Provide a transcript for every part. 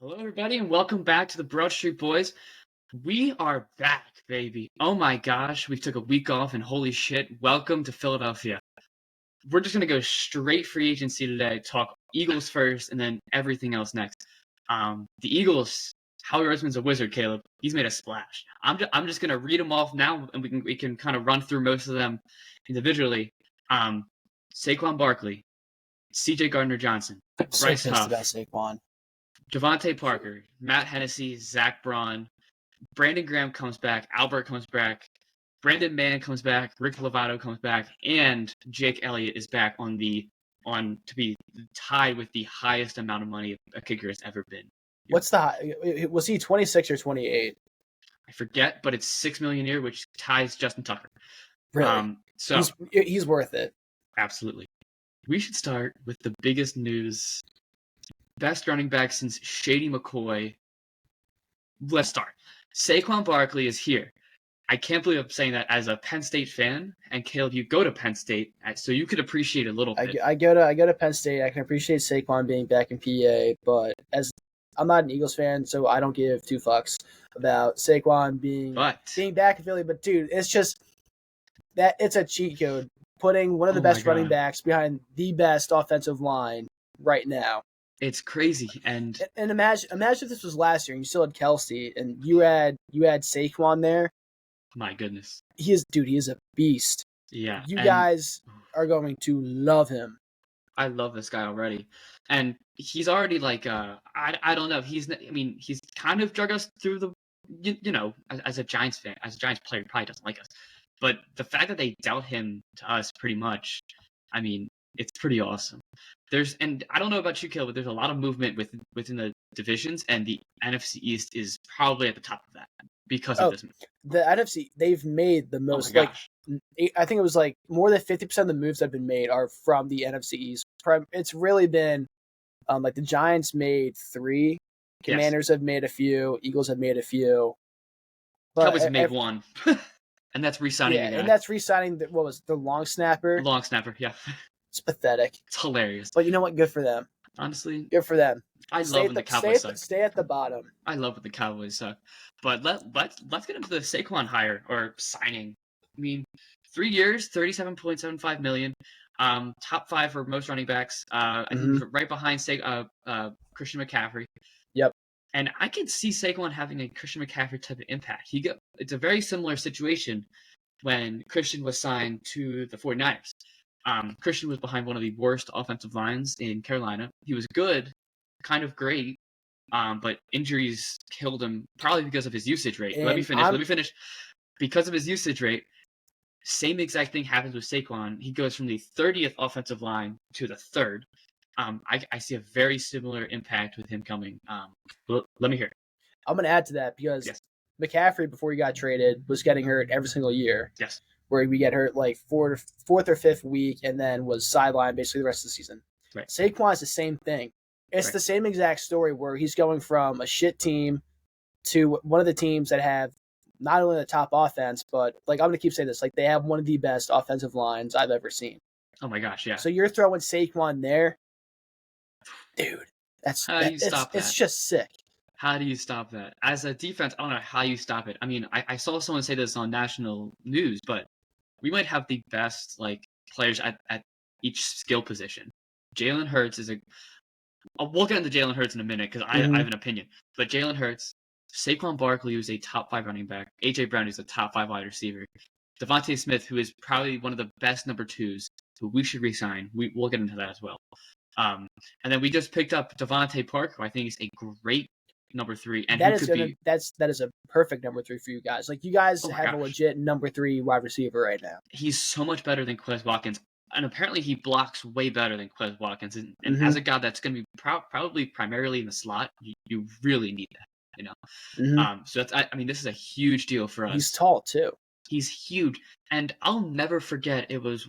Hello, everybody, and welcome back to the Broad Street Boys. We are back, baby. Oh my gosh, we took a week off, and holy shit, welcome to Philadelphia. We're just gonna go straight free agency today. Talk Eagles first, and then everything else next. The Eagles. Howie Roseman's a wizard, Caleb. He's made a splash. I'm just gonna read them off now, and we can kind of run through most of them individually. Saquon Barkley, C.J. Gardner-Johnson, I'm so Bryce pissed Huff, about Saquon. Devontae Parker, Matt Hennessy, Zach Braun, Brandon Graham comes back, Albert comes back, Brandon Mann comes back, Rick Lovato comes back, and Jake Elliott is back on to be tied with the highest amount of money a kicker has ever been. What's was he 26 or 28? I forget, but it's $6 million a year, which ties Justin Tucker. Really? So he's worth it. Absolutely. We should start with the biggest news. Best running back since Shady McCoy. Let's start. Saquon Barkley is here. I can't believe I'm saying that as a Penn State fan. And Caleb, you go to Penn State, so you could appreciate it a little bit. I go to Penn State. I can appreciate Saquon being back in PA, but as I'm not an Eagles fan, so I don't give two fucks about Saquon being back in Philly. But dude, it's just that it's a cheat code putting one of the best running backs behind the best offensive line right now. It's crazy, and imagine if this was last year and you still had Kelsey and you had Saquon there. My goodness, he is a beast. Yeah, you guys are going to love him. I love this guy already, and he's already like I don't know. He's kind of drug us through the as a Giants fan, as a Giants player, he probably doesn't like us, but the fact that they dealt him to us pretty much, it's pretty awesome. And I don't know about you, Caleb, but there's a lot of movement within the divisions, and the NFC East is probably at the top of that because of this move. The NFC, they've made the most. I think it was like more than 50% of the moves that have been made are from the NFC East. It's really been like the Giants made 3, Commanders have made a few, Eagles have made a few. Cowboys have made 1. And that's re-signing. Yeah, and that's re-signing the long snapper. Long snapper, yeah. It's pathetic. It's hilarious. But you know what? Good for them. Honestly, good for them. I love when the Cowboys suck. Stay at the bottom. I love when the Cowboys suck. But let's get into the Saquon hire or signing. 3 years, $37.75 million. Top 5 for most running backs. And right behind Christian McCaffrey. Yep. And I could see Saquon having a Christian McCaffrey type of impact. It's a very similar situation when Christian was signed to the 49ers. Christian was behind one of the worst offensive lines in Carolina. He was good, kind of great, but injuries killed him probably because of his usage rate. Let me finish. Because of his usage rate, same exact thing happens with Saquon. He goes from the 30th offensive line to the 3rd. I see a very similar impact with him coming. Let me hear it. I'm going to add to that because McCaffrey, before he got traded, was getting hurt every single year. Yes. Where we get hurt like fourth or fifth week and then was sidelined basically the rest of the season. Right. Saquon is the same thing. It's the same exact story where he's going from a shit team to one of the teams that have not only the top offense, but like I'm going to keep saying this, like they have one of the best offensive lines I've ever seen. Oh my gosh, yeah. So you're throwing Saquon there, dude. It's just sick. How do you stop that? As a defense, I don't know how you stop it. I saw someone say this on national news, but we might have the best players at each skill position. Jalen Hurts is we'll get into Jalen Hurts in a minute because I have an opinion. But Jalen Hurts, Saquon Barkley, who's a top 5 running back, A.J. Brown, who's a top 5 wide receiver, Devontae Smith, who is probably one of the best number 2s, who we should re-sign. We'll get into that as well. And then we just picked up Devontae Parker, who I think is a great number 3, and that is a perfect number 3 for you guys. Like you guys have a legit number 3 wide receiver right now. He's so much better than Quez Watkins, and apparently he blocks way better than Quez Watkins. And as a guy that's going to be probably primarily in the slot, you really need that. So this is a huge deal for us. He's tall too. He's huge, and I'll never forget. It was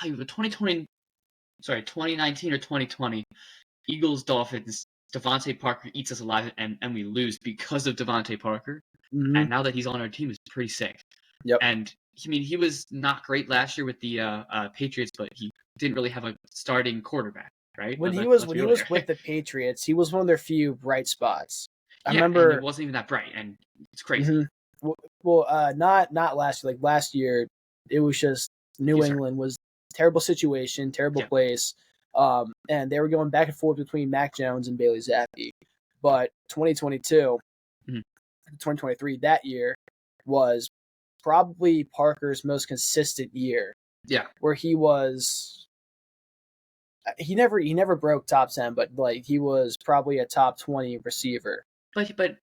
2019 or 2020, Eagles Dolphins. Devontae Parker eats us alive, and we lose because of Devontae Parker. And now that he's on our team, it's pretty sick. Yep. And he was not great last year with the Patriots, but he didn't really have a starting quarterback. right? When he Let's was be real here. with the Patriots, he was one of their few bright spots. I Yeah, and it remember. wasn't even that bright, and it's crazy. Well, not last year. Like last year, it was just New England was terrible situation, terrible place, and they were going back and forth between Mac Jones and Bailey Zappi. But 2022, 2023, that year was probably Parker's most consistent year. Yeah, where he never broke top 10, but like he was probably a top 20 receiver. But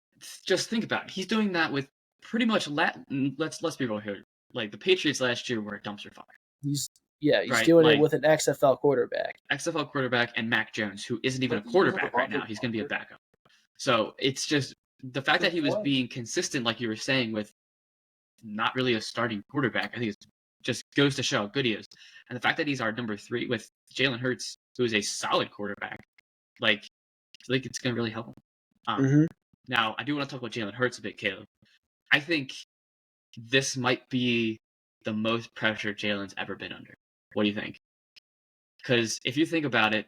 just think about it. He's doing that with pretty much let's be real here. Like the Patriots last year were a dumpster fire. He's right? doing Like, it with an XFL quarterback. XFL quarterback and Mac Jones, who isn't even a quarterback right now. He's going to be a backup. So it's just the fact that he was being consistent, like you were saying, with not really a starting quarterback. I think it just goes to show how good he is. And the fact that he's our number 3 with Jalen Hurts, who is a solid quarterback, like I feel like it's going to really help him. Now, I do want to talk about Jalen Hurts a bit, Caleb. I think this might be the most pressure Jalen's ever been under. What do you think? Because if you think about it,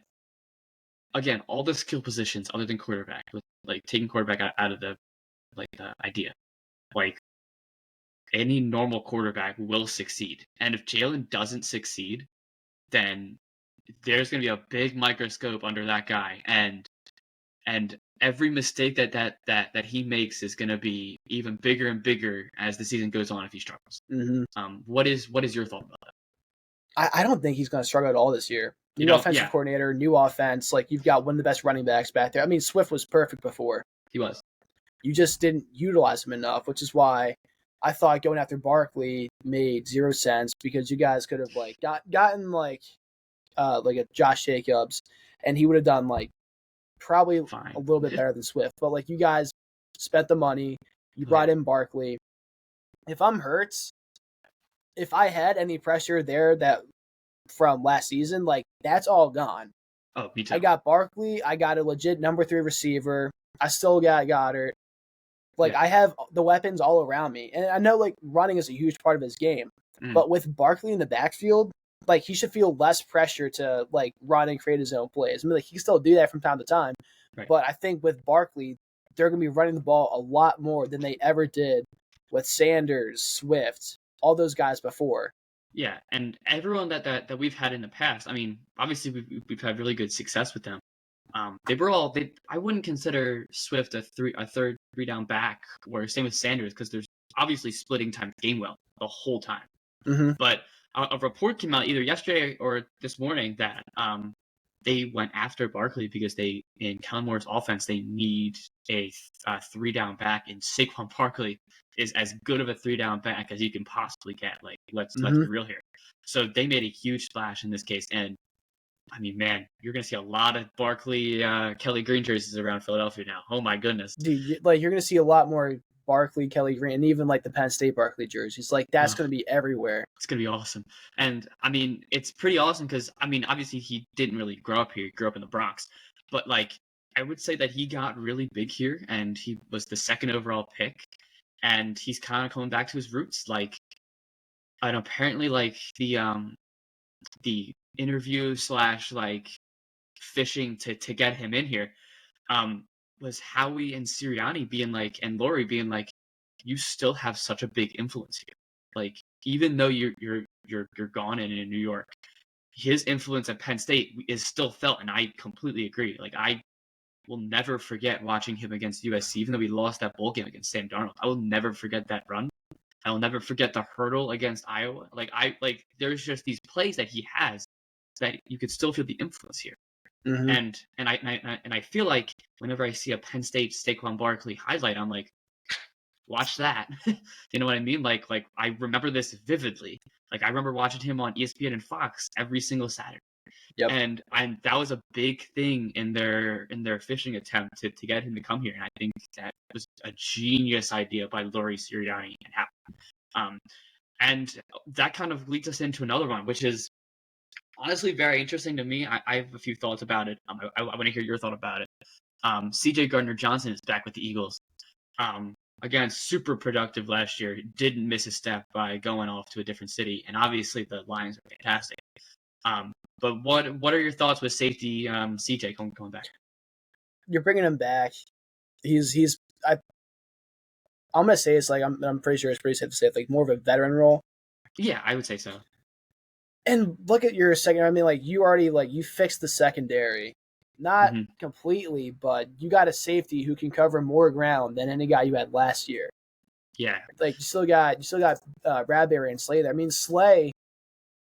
again, all the skill positions other than quarterback, with like taking quarterback out of the idea, like any normal quarterback will succeed. And if Jalen doesn't succeed, then there's going to be a big microscope under that guy, and every mistake that he makes is going to be even bigger and bigger as the season goes on if he struggles. What is your thought about that? I don't think he's going to struggle at all this year. New offensive coordinator, new offense. Like you've got one of the best running backs back there. I mean, Swift was perfect before. He was. You just didn't utilize him enough, which is why I thought going after Barkley made 0 sense, because you guys could have like gotten like a Josh Jacobs, and he would have done like probably a little bit better than Swift. But like you guys spent the money, you brought in Barkley. If I'm Hurts, if I had any pressure there that from last season, like that's all gone. Oh, me too. I got Barkley. I got a legit number 3 receiver. I still got Goddard. Like I have the weapons all around me, and I know like running is a huge part of his game. But with Barkley in the backfield, like he should feel less pressure to like run and create his own plays. I mean, like he can still do that from time to time, but I think with Barkley, they're going to be running the ball a lot more than they ever did with Sanders, Swift, all those guys before. Yeah, and everyone that we've had in the past. I mean, obviously we've had really good success with them. They were all. I wouldn't consider Swift a third 3-down back, or same with Sanders, because there's obviously splitting time Gainwell the whole time. But a report came out either yesterday or this morning that they went after Barkley because in Kellen Moore's offense they need a 3-down back, and Saquon Barkley is as good of a 3-down back as you can possibly get. Like let's be real here. So they made a huge splash in this case, and I mean, man, you're gonna see a lot of Barkley, Kelly Green jerseys around Philadelphia now. Oh my goodness, dude! Like you're gonna see a lot more Barkley, Kelly Green, and even like the Penn State Barkley jerseys. Like that's going to be everywhere. It's going to be awesome. And I mean, it's pretty awesome because I mean, obviously he didn't really grow up here. He grew up in the Bronx. But like, I would say that he got really big here, and he was the 2nd overall pick, and he's kind of coming back to his roots. Like, and apparently like the interview / like fishing to get him in here was Howie and Sirianni being like, and Lori being like, you still have such a big influence here. Like, even though you're gone in New York, his influence at Penn State is still felt, and I completely agree. Like, I will never forget watching him against USC, even though we lost that bowl game against Sam Darnold. I will never forget that run. I will never forget the hurdle against Iowa. Like there's just these plays that he has that you could still feel the influence here. And I feel like whenever I see a Penn State Saquon Barkley highlight, I'm like, watch that. You know what I mean? Like I remember this vividly. Like I remember watching him on ESPN and Fox every single Saturday. Yep. And that was a big thing in their fishing attempt to get him to come here. And I think that was a genius idea by Lori Sirianni and Happy. And that kind of leads us into another one, which is honestly very interesting to me. I have a few thoughts about it. I want to hear your thought about it. CJ Gardner-Johnson is back with the Eagles. Again, super productive last year. Didn't miss a step by going off to a different city. And obviously the Lions are fantastic. But what are your thoughts with safety CJ coming back? You're bringing him back. I'm gonna say it's like I'm pretty sure it's pretty safe to say it's like more of a veteran role. Yeah, I would say so. And look at your second. I mean, like you fixed the secondary, not completely, but you got a safety who can cover more ground than any guy you had last year. Yeah, like you still got Bradbury and Slay there. I mean, Slay,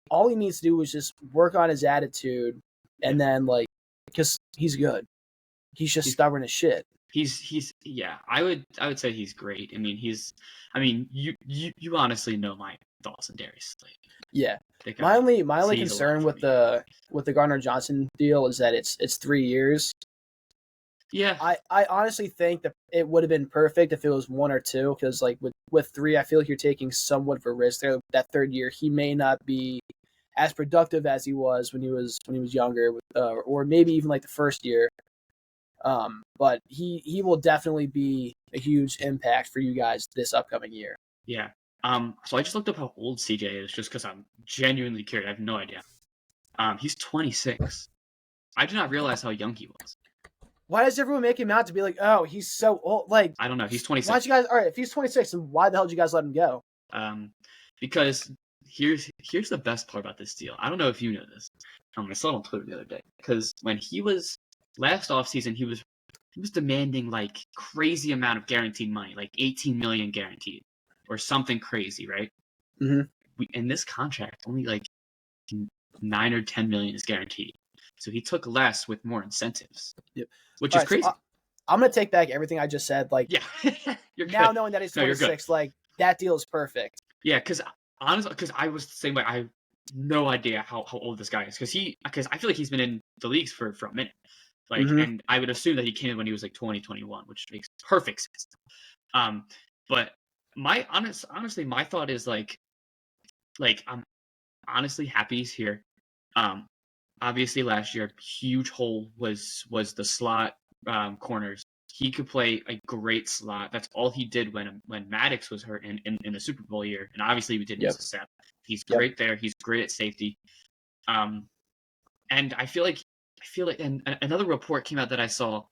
all he needs to do is just work on his attitude, and then because he's good, he's stubborn as shit. He's I would say he's great. I mean, you honestly know my thoughts on Darius Slay. Yeah, my only concern with the Gardner Johnson deal is that it's 3 years. Yeah, I honestly think that it would have been perfect if it was 1 or 2, because like with 3, I feel like you're taking somewhat of a risk there. That third year, he may not be as productive as he was when he was younger, or maybe even like the first year. But he will definitely be a huge impact for you guys this upcoming year. Yeah. So I just looked up how old CJ is, just because I'm genuinely curious. I have no idea. He's 26. I did not realize how young he was. Why does everyone make him out to be like, oh, he's so old? Like, I don't know. He's 26. Why don't you guys? All right, if he's 26, then why the hell did you guys let him go? Because here's the best part about this deal. I don't know if you know this. I saw it on Twitter the other day. Because when he was last offseason, he was demanding like crazy amount of guaranteed money, like 18 million guaranteed, or something crazy, right? In this contract, only like 9 or 10 million is guaranteed. So he took less with more incentives, which is crazy. So I'm gonna take back everything I just said. Like, yeah, you're now good. Knowing that he's 26, like that deal is perfect. Yeah, because honestly, because I was the same way. I have no idea how old this guy is, because I feel like he's been in the leagues for a minute. Like, and I would assume that he came in when he was like 2021, which makes perfect sense. But honestly, my thought is like I'm honestly happy he's here. Obviously last year, huge hole was the slot corners. He could play a great slot. That's all he did when Maddox was hurt in the Super Bowl year. And obviously we did miss a step. He's great there. He's great at safety. And I feel like and another report came out that I saw,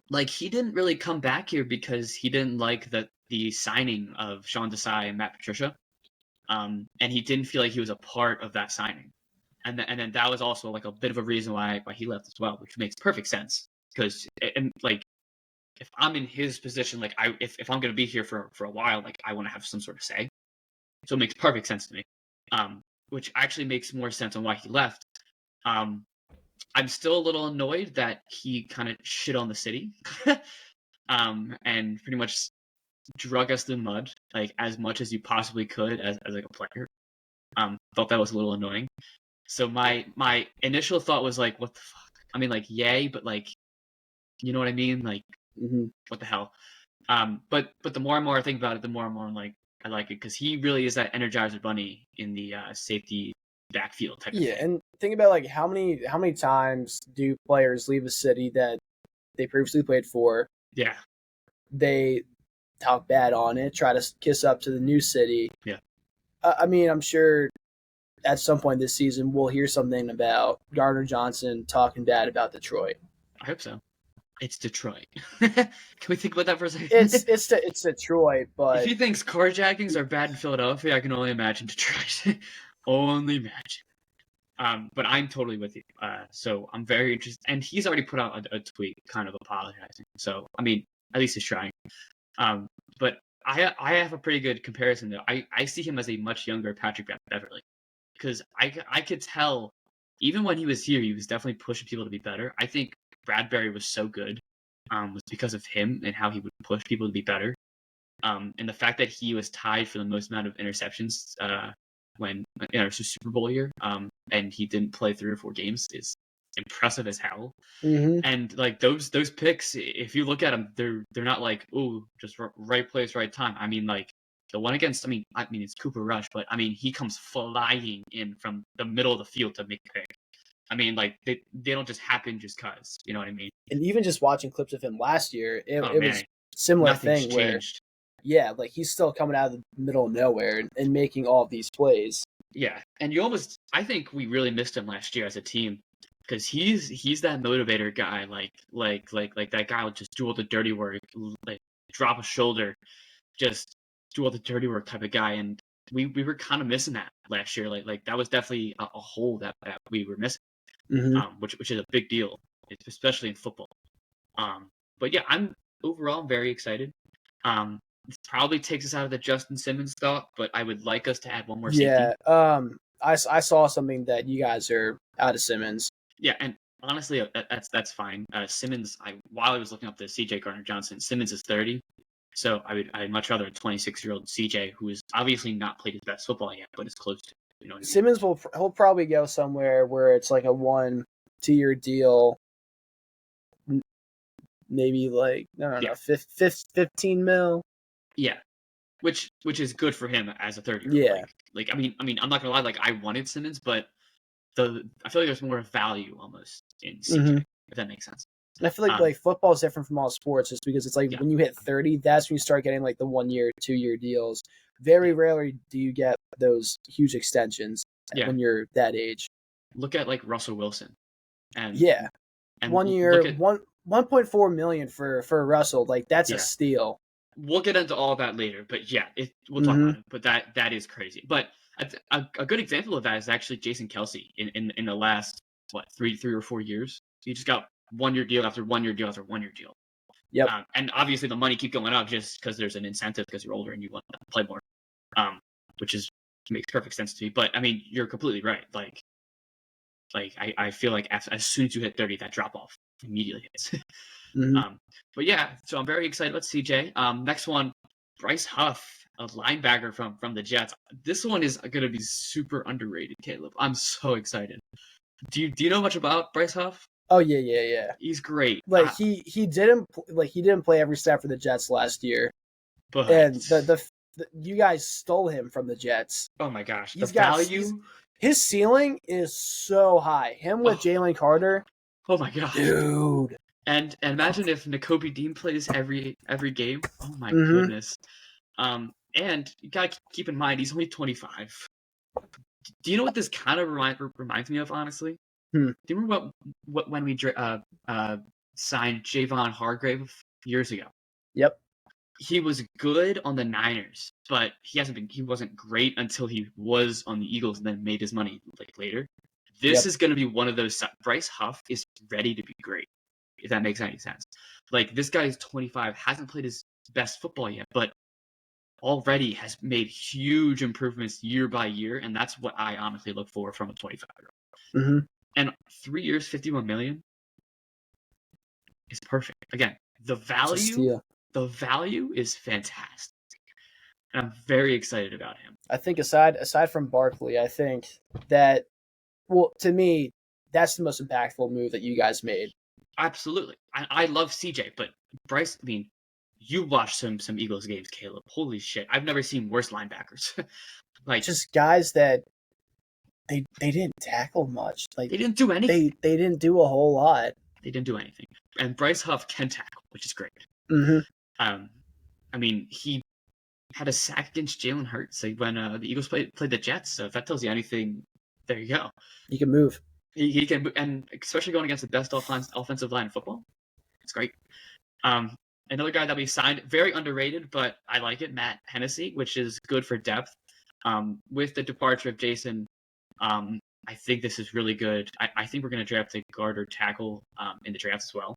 like he didn't really come back here because he didn't like the signing of Sean Desai and Matt Patricia. And he didn't feel like he was a part of that signing. And then that was also like a bit of a reason why he left as well, which makes perfect sense. Because like if I'm in his position, like if I'm gonna be here for a while, like I want to have some sort of say. So it makes perfect sense to me. Which actually makes more sense on why he left. I'm still a little annoyed that he kind of shit on the city, and pretty much drug us through the mud, like as much as you possibly could as like a player. Thought that was a little annoying. So my initial thought was like, what the fuck? I mean, like, yay, but like, you know what I mean? Like, what the hell? But the more and more I think about it, the more and more I'm like, I like it, because he really is that Energizer Bunny in the safety backfield type of thing. And think about like how many times do players leave a city that they previously played for? Yeah. They talk bad on it, try to kiss up to the new city. Yeah. I mean, I'm sure at some point this season we'll hear something about Gardner Johnson talking bad about Detroit. I hope so. It's Detroit. Can we think about that for a second? It's Detroit, but if he thinks carjackings are bad in Philadelphia, I can only imagine Detroit. Only imagine. But I'm totally with you. So I'm very interested. And he's already put out a tweet kind of apologizing. So, I mean, at least he's trying. But I have a pretty good comparison, though. I see him as a much younger Patrick Beverly. Because I could tell, even when he was here, he was definitely pushing people to be better. I think Bradbury was so good was because of him and how he would push people to be better. And the fact that he was tied for the most amount of interceptions when in our Super Bowl year, and he didn't play 3 or 4 games is impressive as hell. And like those picks, if you look at them, they're not like, ooh, just right place, right time. I mean, like the one against, I mean it's Cooper Rush, but I mean he comes flying in from the middle of the field to make a pick. I mean, like they don't just happen just cause, you know what I mean? And even just watching clips of him last year, it was similar thing where, yeah, like he's still coming out of the middle of nowhere and making all of these plays. Yeah, and I think we really missed him last year as a team because he's that motivator guy, like that guy will just do all the dirty work, like drop a shoulder, just do all the dirty work type of guy, and we were kind of missing that last year. Like that was definitely a hole that we were missing, Mm-hmm. which is a big deal, especially in football. But yeah, I'm very excited. This probably takes us out of the Justin Simmons thought, but I would like us to add one more safety. Yeah. I saw something that you guys are out of Simmons. Yeah, and honestly, that's fine. Simmons, while I was looking up the CJ Gardner-Johnson, Simmons is 30, so I'd much rather a 26-year-old CJ who is obviously not played his best football yet, but is close to. You know what I mean? Simmons he'll probably go somewhere where it's like a 1-2 year deal, maybe like I don't know, 15 mil. Yeah, which is good for him as a 30-year-old. Yeah. Like I mean, I'm not gonna lie. Like I wanted Simmons, but I feel like there's more value almost in CJ, Mm-hmm. if that makes sense. I feel like football is different from all sports, just because it's like when you hit 30, that's when you start getting like the 1-year, 2-year deals. Very rarely do you get those huge extensions when you're that age. Look at like Russell Wilson, and 1 year, 1.4 million for Russell. Like that's a steal. We'll get into all that later, but yeah, we'll talk about it. But that is crazy. But a good example of that is actually Jason Kelce in the last three or 4 years. He just got 1-year deal after 1-year deal after 1-year deal. Yep. And obviously the money keep going up just because there's an incentive because you're older and you want to play more. Which makes perfect sense to me. But I mean, you're completely right. Like I feel like as soon as you hit 30, that drop off immediately hits. Mm-hmm. But yeah, so I'm very excited about CJ. Next one, Bryce Huff, a linebacker from the Jets. This one is going to be super underrated, Caleb. I'm so excited. Do you know much about Bryce Huff? Oh yeah. He's great. Like he didn't play every snap for the Jets last year, but and the you guys stole him from the Jets. Oh my gosh, the value. His ceiling is so high. Him with Jalen Carter. Oh my gosh, dude. And imagine if Nakobe Dean plays every game. Oh my goodness. And you gotta keep in mind he's only 25. Do you know what this kind of reminds me of, honestly? Do you remember what when we signed Javon Hargrave years ago? Yep. He was good on the Niners, but he wasn't great until he was on the Eagles and then made his money later. This is going to be one of those. Bryce Huff is ready to be great, if that makes any sense. Like, this guy is 25, hasn't played his best football yet, but already has made huge improvements year by year, and that's what I honestly look for from a 25-year-old. Mm-hmm. And 3 years, $51 million is perfect. Again, the value is fantastic, and I'm very excited about him. I think aside from Barkley, I think that, well, to me, that's the most impactful move that you guys made. Absolutely. I love CJ, but Bryce, I mean, you watched some Eagles games, Caleb. Holy shit. I've never seen worse linebackers. Like, just guys that they didn't tackle much. Like, they didn't do anything. They didn't do a whole lot. They didn't do anything. And Bryce Huff can tackle, which is great. Mm-hmm. I mean, he had a sack against Jalen Hurts when the Eagles played the Jets. So if that tells you anything, there you go. He can move. He can, and especially going against the best offensive line in football, it's great. Another guy that we signed, very underrated, but I like it, Matt Hennessy, which is good for depth. With the departure of Jason, I think this is really good. I think we're going to draft a guard or tackle in the draft as well,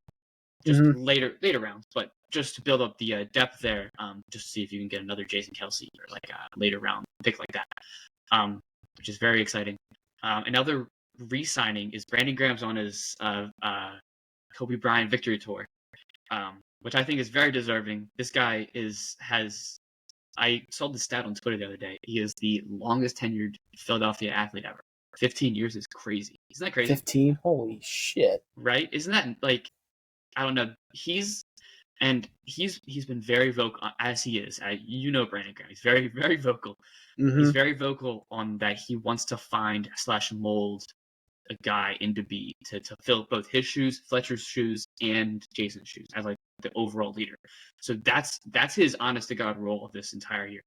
just later rounds, but just to build up the depth there, just to see if you can get another Jason Kelce or like a later round pick like that, which is very exciting. Another re-signing is Brandon Graham's on his Kobe Bryant victory tour, which I think is very deserving. This guy I saw the stat on Twitter the other day. He is the longest tenured Philadelphia athlete ever. 15 years is crazy. Isn't that crazy? 15? Holy shit. Right? Isn't that, like, I don't know. He's been very vocal, as he is. Brandon Graham. He's very, very vocal. Mm-hmm. He's very vocal on that he wants to find / mold a guy into to fill both his shoes, Fletcher's shoes, and Jason's shoes as like the overall leader. So that's his honest to God role of this entire year.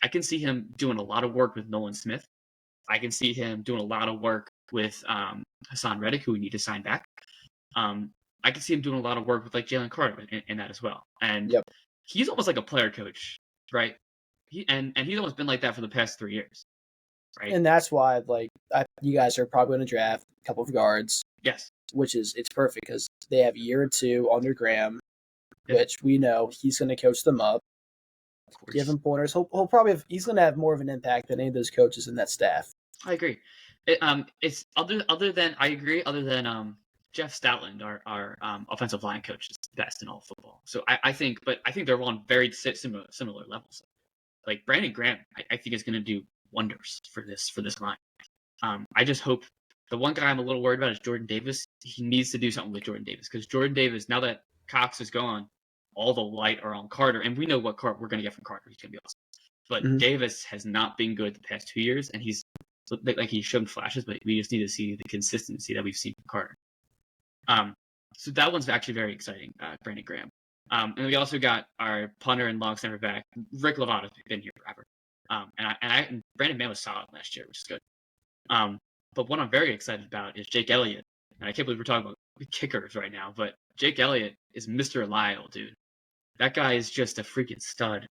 I can see him doing a lot of work with Nolan Smith I can see him doing a lot of work with Hassan Reddick, who we need to sign back. I can see him doing a lot of work with like Jalen Carter in that as well. And he's almost like a player coach, right? And he's almost been like that for the past 3 years, right? And that's why you guys are probably going to draft a couple of guards. Yes, it's perfect because they have a year or two under Graham, which we know he's going to coach them up. Give him pointers. He's going to have more of an impact than any of those coaches in that staff. I agree. It's other than Jeff Stoutland, our offensive line coach, is the best in all of football. So I think they're on very similar levels. Like Brandon Graham, I think is going to do wonders for this line. I just hope. The one guy I'm a little worried about is Jordan Davis. He needs to do something with Jordan Davis because Jordan Davis, now that Cox is gone, all the light are on Carter, and we know what we're going to get from Carter. He's going to be awesome. But Davis has not been good the past 2 years, and he's shown flashes, but we just need to see the consistency that we've seen from Carter. So that one's actually very exciting, Brandon Graham. And we also got our punter and long snapper back. Rick Lovato's been here forever. And Brandon Mann was solid last year, which is good. But what I'm very excited about is Jake Elliott. And I can't believe we're talking about kickers right now, but Jake Elliott is Mr. Reliable, dude. That guy is just a freaking stud.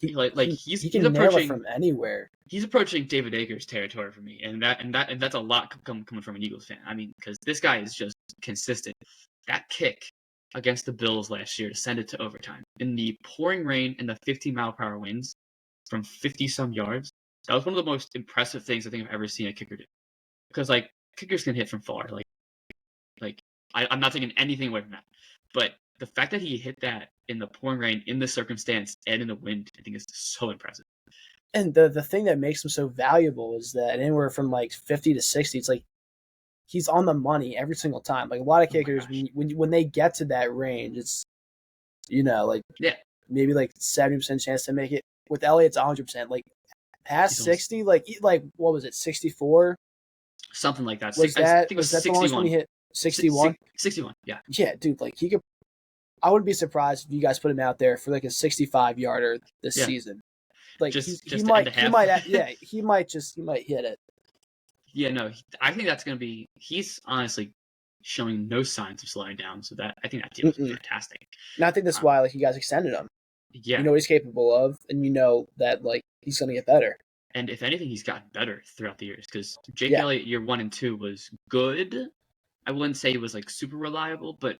He's approaching nail it from anywhere. He's approaching David Akers territory for me, and that's a lot coming from an Eagles fan. I mean, because this guy is just consistent. That kick against the Bills last year to send it to overtime in the pouring rain and the 15-mile-per-hour winds from 50-some yards. That was one of the most impressive things I think I've ever seen a kicker do. Because kickers can hit from far. I'm not taking anything away from that, but the fact that he hit that in the pouring rain, in the circumstance, and in the wind, I think is so impressive. And the thing that makes him so valuable is that anywhere from 50 to 60, it's he's on the money every single time. A lot of kickers, when they get to that range, it's maybe 70% chance to make it. With Elliott, it's 100%. Past 60, what was it, 64? Something like that. Was that the longest when he hit 61? 61, yeah. Yeah, dude, he could. I wouldn't be surprised if you guys put him out there for a 65-yarder this season. He might hit it. Yeah, no, I think that's going to be. He's honestly showing no signs of slowing down, so I think that deal is fantastic. And I think that's why you guys extended him. Yeah, you know what he's capable of, and you know that he's going to get better. And if anything, he's gotten better throughout the years because Jake Elliott year 1 and 2 was good. I wouldn't say he was super reliable, but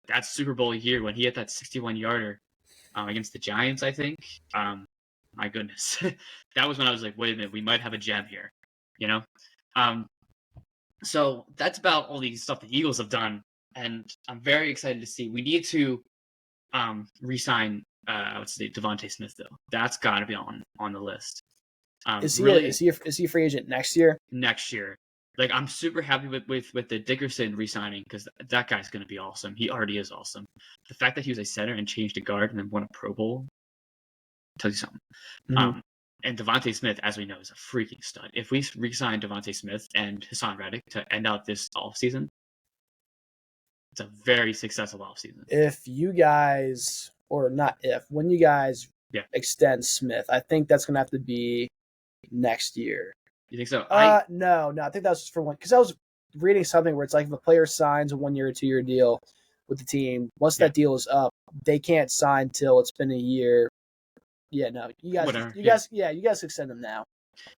that Super Bowl year when he hit that 61-yarder against the Giants, I think. My goodness, that was when I was like, wait a minute, we might have a gem here, So that's about all the stuff the Eagles have done, and I'm very excited to see. We need to re-sign Devontae Smith though. That's got to be on the list. Is he a free agent next year? Next year. I'm super happy with the Dickerson re-signing because that guy's going to be awesome. He already is awesome. The fact that he was a center and changed to guard and then won a Pro Bowl tells you something. Mm-hmm. And Devontae Smith, as we know, is a freaking stud. If we re-sign Devontae Smith and Hassan Reddick to end out this offseason, it's a very successful offseason. When you guys extend Smith, I think that's going to have to be next year. You think so? No. I think that was just for one. Because I was reading something where it's if a player signs a 1-year or 2-year deal with the team, once that deal is up, they can't sign till it's been a year. Yeah, no. You guys extend them now.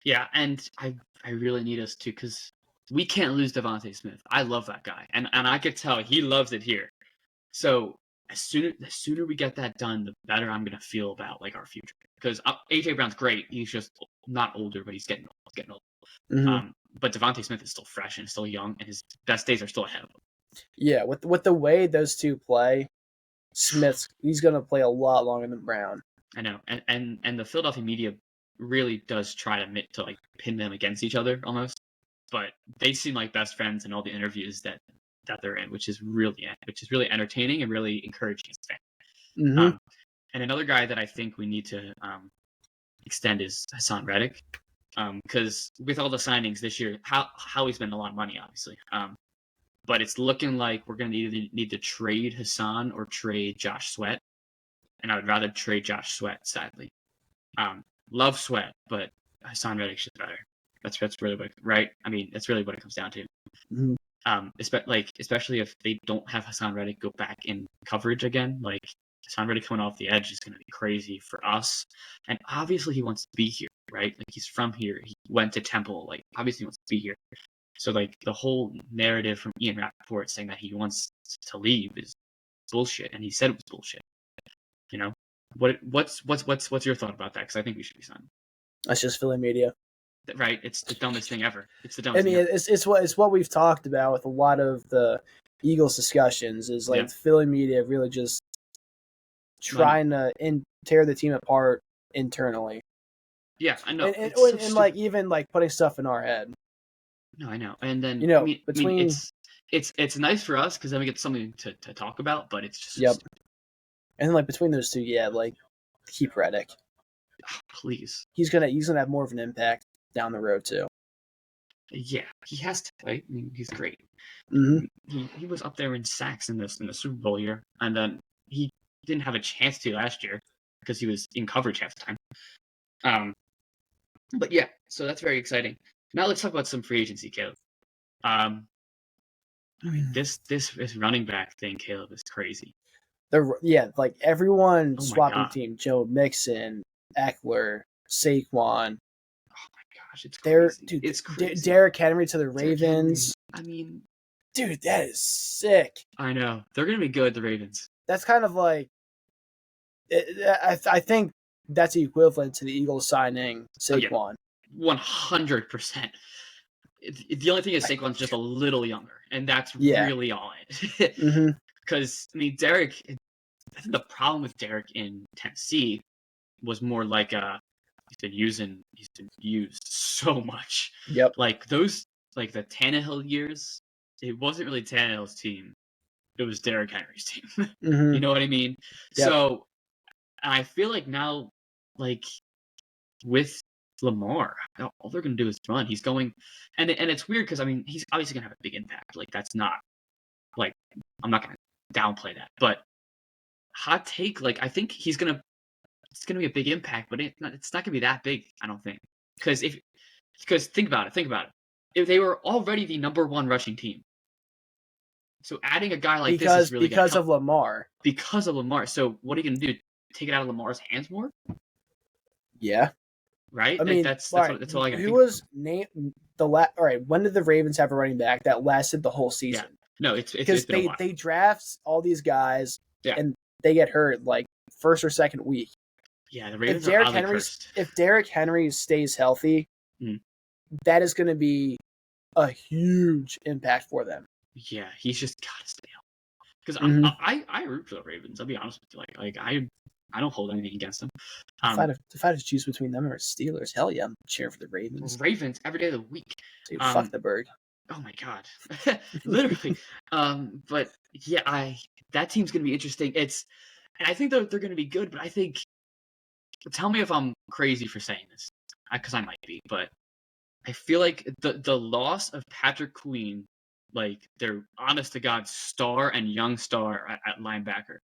Yeah, and I really need us to because we can't lose Devontae Smith. I love that guy, and I could tell he loves it here. So as sooner we get that done, the better I'm gonna feel about our future. Because AJ Brown's great. He's just not older, but he's getting old. Mm-hmm. But Devontae Smith is still fresh and still young, and his best days are still ahead of him. Yeah, with the way those two play, he's gonna play a lot longer than Brown. I know, and the Philadelphia media really does try to pin them against each other almost, but they seem like best friends in all the interviews that they're in, which is really entertaining and really encouraging as fans. Mm-hmm. And another guy that I think we need to extend is Hassan Reddick, because with all the signings this year, how we spend a lot of money, obviously. But it's looking like we're going to need to trade Hassan or trade Josh Sweat, and I would rather trade Josh Sweat, sadly. Love Sweat, but Hassan Reddick's just better. That's really right. I mean, that's really what it comes down to. Mhm. Especially if they don't have Hassan Reddick go back in coverage again. Like Hassan Reddick coming off the edge is going to be crazy for us. And obviously he wants to be here, right? Like he's from here. He went to Temple. Like obviously he wants to be here. So like the whole narrative from Ian Rappaport saying that he wants to leave is bullshit, and he said it was bullshit. You know, what's your thought about that? Because I think we should be signed. That's just Philly media. Right, it's the dumbest thing ever. It's the I dumbest. mean, it's what we've talked about with a lot of the Eagles discussions is like Philly media really just trying to tear the team apart internally. Yeah, I know. And like even like putting stuff in our head. No, I know. And then it's nice for us because then we get something to talk about. But it's just stupid. And then like between those two, like keep Reddick. Oh, please. He's gonna have more of an impact down the road too. Yeah, he has to. Right? I mean, he's great. Mm-hmm. He was up there in sacks in the Super Bowl year, and then he didn't have a chance to last year because he was in coverage half the time. But yeah, so that's very exciting. Now let's talk about some free agency, Caleb. I mean, this running back thing, Caleb, is crazy. Like everyone swapping the team. Joe Mixon, Eckler, Saquon. Oh my gosh, it's crazy. Dude, it's crazy. Derrick Henry to the Ravens. I mean, dude, that is sick. I know. They're going to be good, the Ravens. That's kind of like, I think that's the equivalent to the Eagles signing Saquon. 100%. The only thing is Saquon's just a little younger, and that's really all it. Because, I mean, Derrick, I think the problem with Derrick in Tennessee was more like he's been used so much. Yep. Like those, like the Tannehill years, it wasn't really Tannehill's team. It was Derrick Henry's team. You know what I mean? Yep. So I feel like now, like with Lamar, all they're going to do is run. He's going, and it's weird because I mean he's obviously going to have a big impact. Like that's not, like I'm not going to downplay that, but hot take, like I think it's going to be a big impact, but it's not going to be that big. I don't think because think about it. If they were already the number one rushing team, so adding a guy like this is really because of Lamar. Because of Lamar. So what are you going to do? Take it out of Lamar's hands more? Yeah. Right? I mean, that's all I can think. Who was named all right, when did the Ravens have a running back that lasted the whole season? Yeah. No, it's because they draft all these guys and they get hurt like first or second week. Yeah, the Ravens are oddly cursed. If Derrick Henry stays healthy, that is going to be a huge impact for them. Yeah, he's just got to stay healthy. Because I root for the Ravens. I'll be honest with you. Like I don't hold anything against them. If I had to choose between them or Steelers, hell yeah, I'm cheering for the Ravens. Ravens every day of the week. Dude, fuck the bird. Oh my god, literally. But yeah, that team's gonna be interesting. And I think they're gonna be good. But I think, tell me if I'm crazy for saying this, because I might be. But I feel like the loss of Patrick Queen, like their honest to god star and young star at linebacker,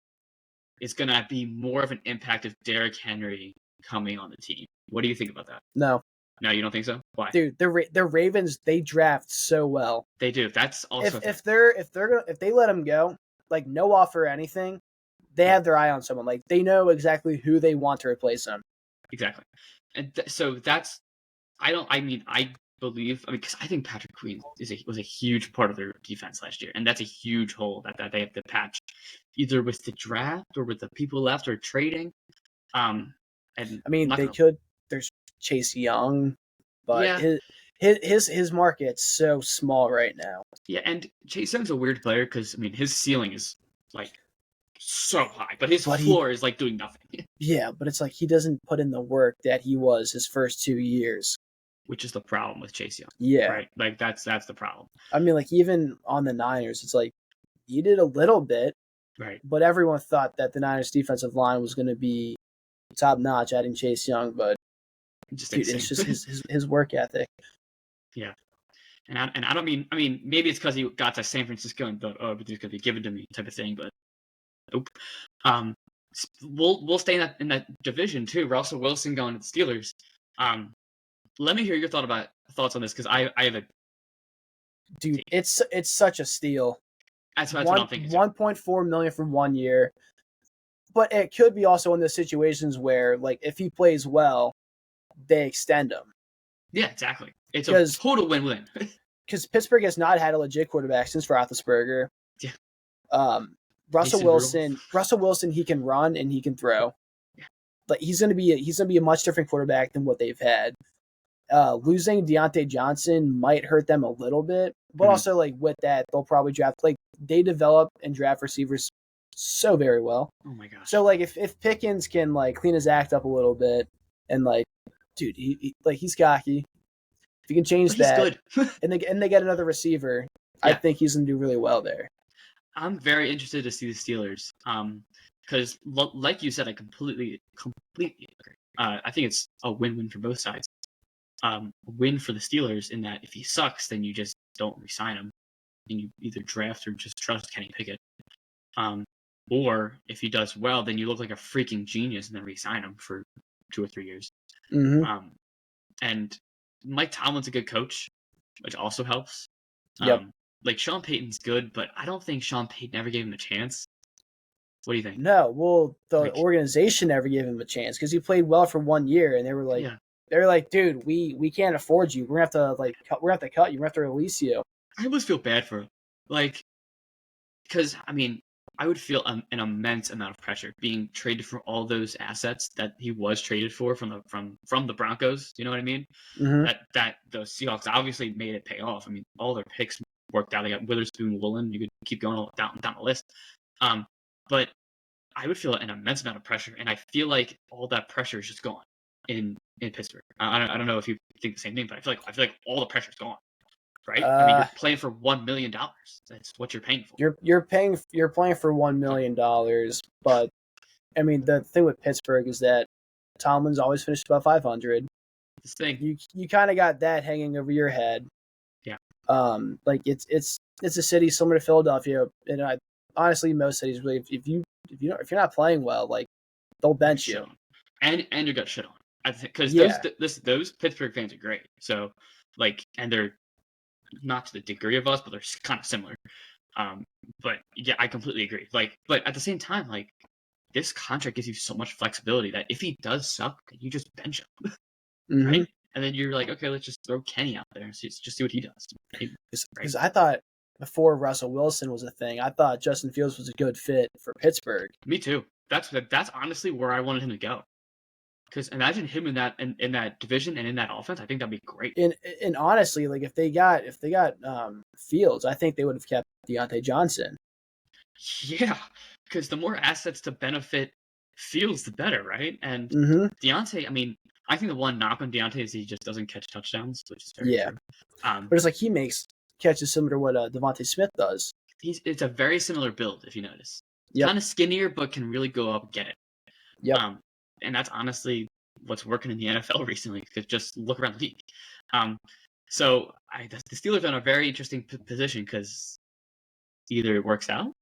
is going to be more of an impact of Derrick Henry coming on the team. What do you think about that? No, you don't think so? Why? Dude, the Ravens, they draft so well. They do. That's also if they let him go, like no offer or anything, they have their eye on someone. Like they know exactly who they want to replace him. Exactly, and so that's. I believe. Because I think Patrick Queen was a huge part of their defense last year, and that's a huge hole that they have to patch, either with the draft or with the people left or trading. And I mean, they could. There's Chase Young, but his market's so small right now. Yeah, and Chase Young's a weird player because I mean his ceiling is like so high, but his floor is like doing nothing. Yeah, but it's like he doesn't put in the work that he was his first 2 years. Which is the problem with Chase Young. Yeah. Right? Like, that's the problem. I mean, like, even on the Niners, it's like, he did a little bit. Right. But everyone thought that the Niners defensive line was going to be top-notch adding Chase Young, but it's just his work ethic. Yeah. And I don't mean, maybe it's because he got to San Francisco and thought, oh, but he's going to be given to me type of thing, but nope. We'll stay in that division, too. Russell Wilson going to the Steelers. let me hear your thoughts on this because I have a Dude, it's such a steal. That's what I'm thinking. 1.4 million for 1 year. But it could be also in the situations where, like, if he plays well, they extend him. Yeah, exactly. It's a total win-win. Because Pittsburgh has not had a legit quarterback since Roethlisberger. Yeah. Russell Wilson, he can run and he can throw. Yeah. But he's gonna be a much different quarterback than what they've had. Losing Deontay Johnson might hurt them a little bit, but also like with that, they'll probably draft they develop and draft receivers so very well. Oh my gosh! So like if Pickens can like clean his act up a little bit and like, dude, he's cocky. If he can change that, and they get another receiver, yeah. I think he's gonna do really well there. I'm very interested to see the Steelers, because like you said, I completely agree. I think it's a win-win for both sides. Win for the Steelers in that if he sucks, then you just don't re-sign him, and you either draft or just trust Kenny Pickett. Or if he does well, then you look like a freaking genius and then re-sign him for 2 or 3 years. Mm-hmm. And Mike Tomlin's a good coach, which also helps. Yep. Like Sean Payton's good, but I don't think Sean Payton ever gave him a chance. What do you think? No, well, the organization never gave him a chance because he played well for 1 year, and they were like, dude, we can't afford you. We're gonna have to cut you. We're gonna have to release you. I always feel bad for him, because I mean, I would feel an immense amount of pressure being traded for all those assets that he was traded for from the Broncos. You know what I mean? Mm-hmm. That those Seahawks obviously made it pay off. I mean, all their picks worked out. They got Witherspoon, Woolen. You could keep going down the list. But I would feel an immense amount of pressure, and I feel like all that pressure is just gone in Pittsburgh. I don't know if you think the same thing, but I feel like all the pressure's gone. Right? I mean, you're playing for $1 million. That's what you're paying for. You're playing for $1 million, but I mean the thing with Pittsburgh is that Tomlin's always finished above 500. This thing, you kind of got that hanging over your head. Yeah. Like it's a city similar to Philadelphia, and honestly, most cities really, if you're not playing well, like they'll bench you, and you got shit on. I think because those Pittsburgh fans are great. So and they're not to the degree of us, but they're kind of similar. But yeah, I completely agree. But at the same time, this contract gives you so much flexibility that if he does suck, you just bench him, mm-hmm. right? And then you're like, okay, let's just throw Kenny out there and just see what he does. Because I thought before Russell Wilson was a thing, I thought Justin Fields was a good fit for Pittsburgh. Me too. That's honestly where I wanted him to go. Because imagine him in that division and in that offense, I think that'd be great. And honestly, if they got Fields, I think they would have kept Deontay Johnson. Yeah, because the more assets to benefit Fields, the better, right? And Deontay, I mean, I think the one knock on Deontay is he just doesn't catch touchdowns, which is very true. But it's like he makes catches similar to what Devontae Smith does. It's a very similar build, if you notice. Yep. Kind of skinnier, but can really go up and get it. Yep. And that's honestly what's working in the NFL recently, because just look around the league. So the Steelers are in a very interesting position because either it works out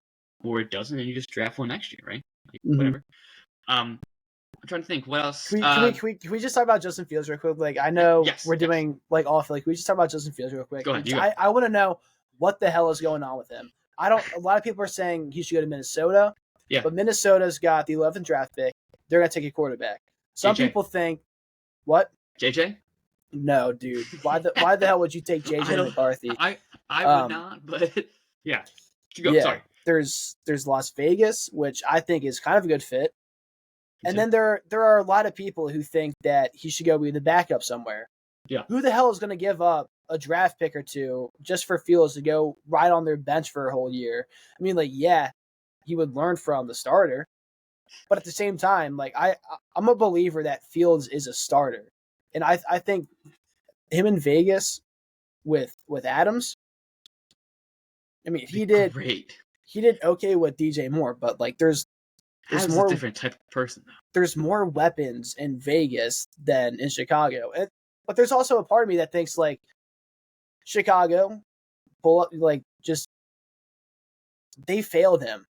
or it doesn't, and you just draft one next year, right? Whatever. I'm trying to think what else. Can we just talk about Justin Fields real quick? I know we're doing off. Can we just talk about Justin Fields real quick? Go ahead. I want to know what the hell is going on with him. A lot of people are saying he should go to Minnesota. Yeah. But Minnesota's got the 11th draft pick. They're gonna take a quarterback. Some people think, what? JJ? No, dude. Why the hell would you take JJ McCarthy? I would not, but yeah. Yeah. Sorry. There's Las Vegas, which I think is kind of a good fit. And then there are a lot of people who think that he should go be the backup somewhere. Yeah. Who the hell is going to give up a draft pick or two just for Fields to go right on their bench for a whole year? I mean, he would learn from the starter. But at the same time, I'm a believer that Fields is a starter. And I think him in Vegas with Adams, I mean, he did okay with DJ Moore, but there's more a different type of person though. There's more weapons in Vegas than in Chicago. But there's also a part of me that thinks Chicago pull up they failed him.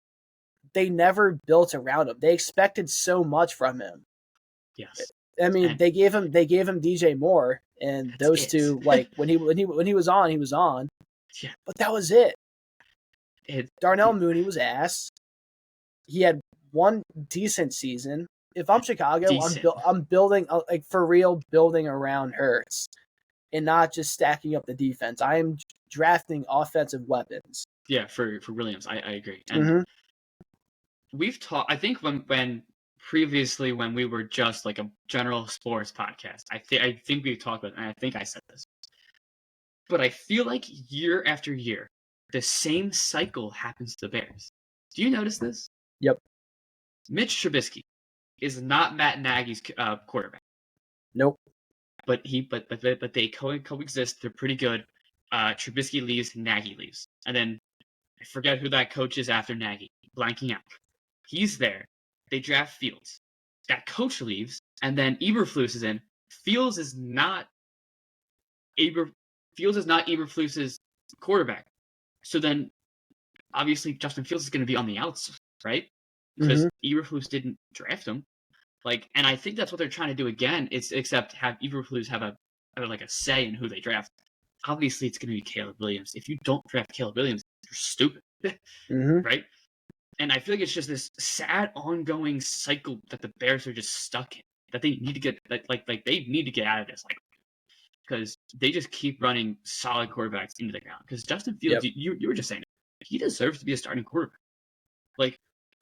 They never built around him. They expected so much from him. Yes. I mean, they gave him DJ Moore, And That's those it. two, like when he was on, he was on. Yeah. But that was it. Darnell Mooney was ass. He had one decent season. If I'm Chicago, I'm building like for real, building around Hurts, and not just stacking up the defense. I am drafting offensive weapons. Yeah, for Williams, I agree. And we've talked. I think when previously when we were just like a general sports podcast, I think we talked about it, and I think I said this, but I feel like year after year, the same cycle happens to the Bears. Do you notice this? Yep. Mitch Trubisky is not Matt Nagy's quarterback. Nope. But they coexist. They're pretty good. Trubisky leaves, Nagy leaves, and then I forget who that coach is after Nagy. Blanking out. He's there. They draft Fields. That coach leaves, and then Eberflus is in. Fields is not Eberflus's quarterback. So then, obviously, Justin Fields is going to be on the outs, right? Because Eberflus didn't draft him. And I think that's what they're trying to do again. Except have Eberflus have a say in who they draft. Obviously, it's going to be Caleb Williams. If you don't draft Caleb Williams, you're stupid, right? And I feel like it's just this sad ongoing cycle that the Bears are just stuck in. That they need to get they need to get out of this, because they just keep running solid quarterbacks into the ground. Because Justin Fields, you were just saying it, he deserves to be a starting quarterback.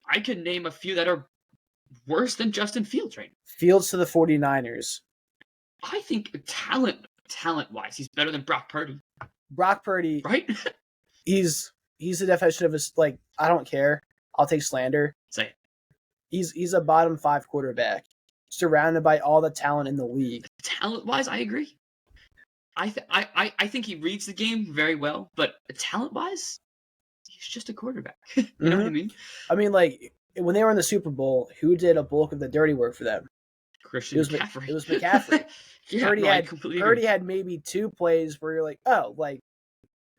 I could name a few that are worse than Justin Fields right now. Fields to the 49ers. I think talent-wise, he's better than Brock Purdy. Brock Purdy, right? he's the definition of a I don't care. I'll take slander. Say it. He's a bottom 5 quarterback, surrounded by all the talent in the league. Talent-wise, I agree. I think he reads the game very well, but talent-wise, he's just a quarterback. You know what I mean? I mean, when they were in the Super Bowl, who did a bulk of the dirty work for them? Christian McCaffrey. It was McCaffrey. Yeah, Purdy had maybe 2 plays where you're like, oh,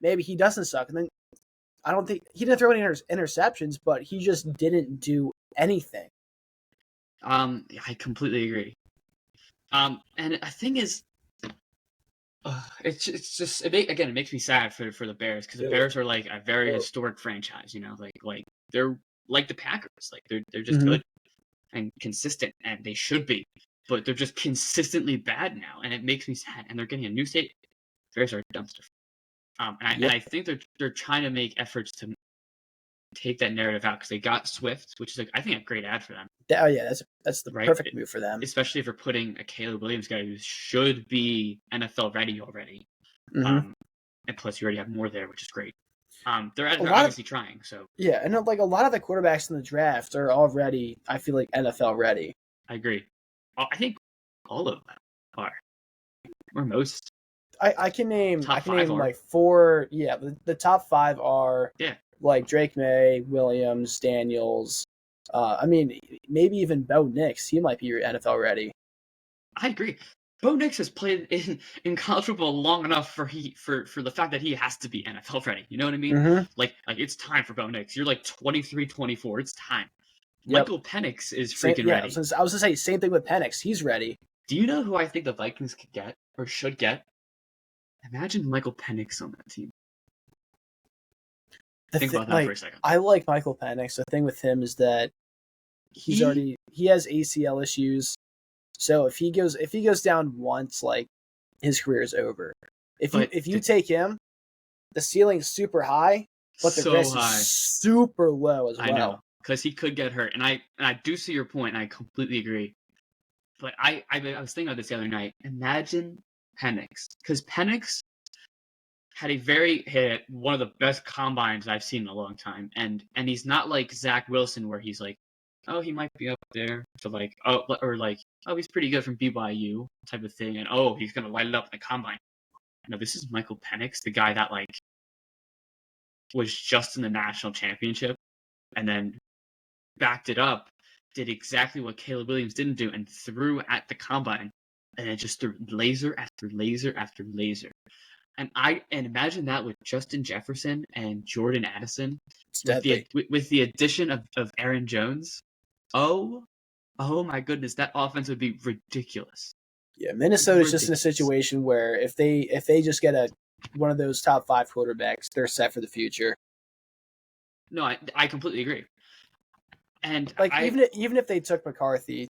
maybe he doesn't suck. And then I don't think he didn't throw any interceptions, but he just didn't do anything. I completely agree. And the thing is, it makes me sad for the Bears, because the Bears are a very historic franchise. They're like the Packers. They're just good and consistent, and they should be, but they're just consistently bad now, and it makes me sad. And they're getting a new state. Bears are a dumpster. And I think they're trying to make efforts to take that narrative out, because they got Swift, which is I think a great ad for them. Oh yeah, that's the perfect move for them. Especially if you're putting a Caleb Williams guy who should be NFL ready already. And plus you already have more there, which is great. They're obviously trying. So yeah, and a lot of the quarterbacks in the draft are already, I feel like, NFL ready. I agree. I think all of them are, or most. I can name 4. Yeah, the top 5 are Drake May, Williams, Daniels. I mean, maybe even Bo Nix. He might be NFL ready. I agree. Bo Nix has played in college football long enough for the fact that he has to be NFL ready. You know what I mean? It's time for Bo Nix. You're 23, 24. It's time. Michael Penix is freaking ready. I was going to say, same thing with Penix. He's ready. Do you know who I think the Vikings could get or should get? Imagine Michael Penix on that team. Think about that for a second. I like Michael Penix. The thing with him is that he has ACL issues. So if he goes down once, his career is over. If you take him, the ceiling's super high, but the risk is super low as well. I know, because he could get hurt, and I do see your point, and I completely agree. But I was thinking about this the other night. Imagine Penix, because Penix had one of the best combines I've seen in a long time, and he's not like Zach Wilson, where he's he might be up there to he's pretty good from BYU type of thing, and he's gonna light it up in the combine. No, this is Michael Penix, the guy that was just in the national championship, and then backed it up, did exactly what Caleb Williams didn't do, and threw at the combine, and then just threw laser after laser after laser. And imagine that with Justin Jefferson and Jordan Addison, with the addition of Aaron Jones. Oh my goodness, that offense would be ridiculous. Yeah, Minnesota's just in a situation where if they just get one of those top 5 quarterbacks, they're set for the future. No, I completely agree. And like even if they took McCarthy,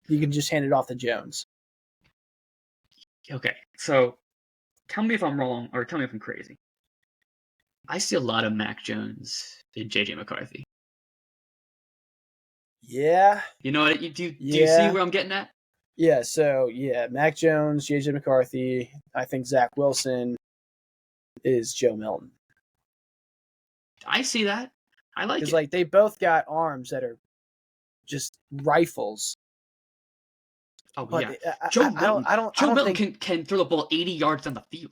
you can just hand it off to Jones. Okay, so tell me if I'm wrong or tell me if I'm crazy. I see a lot of Mac Jones in JJ McCarthy. Yeah. You know what? Do you see where I'm getting at? Yeah, so Mac Jones, JJ McCarthy, I think Zach Wilson is Joe Milton. I see that. I like it. Because they both got arms that are just rifles. Oh, but yeah. Joe Milton think, can throw the ball 80 yards down the field.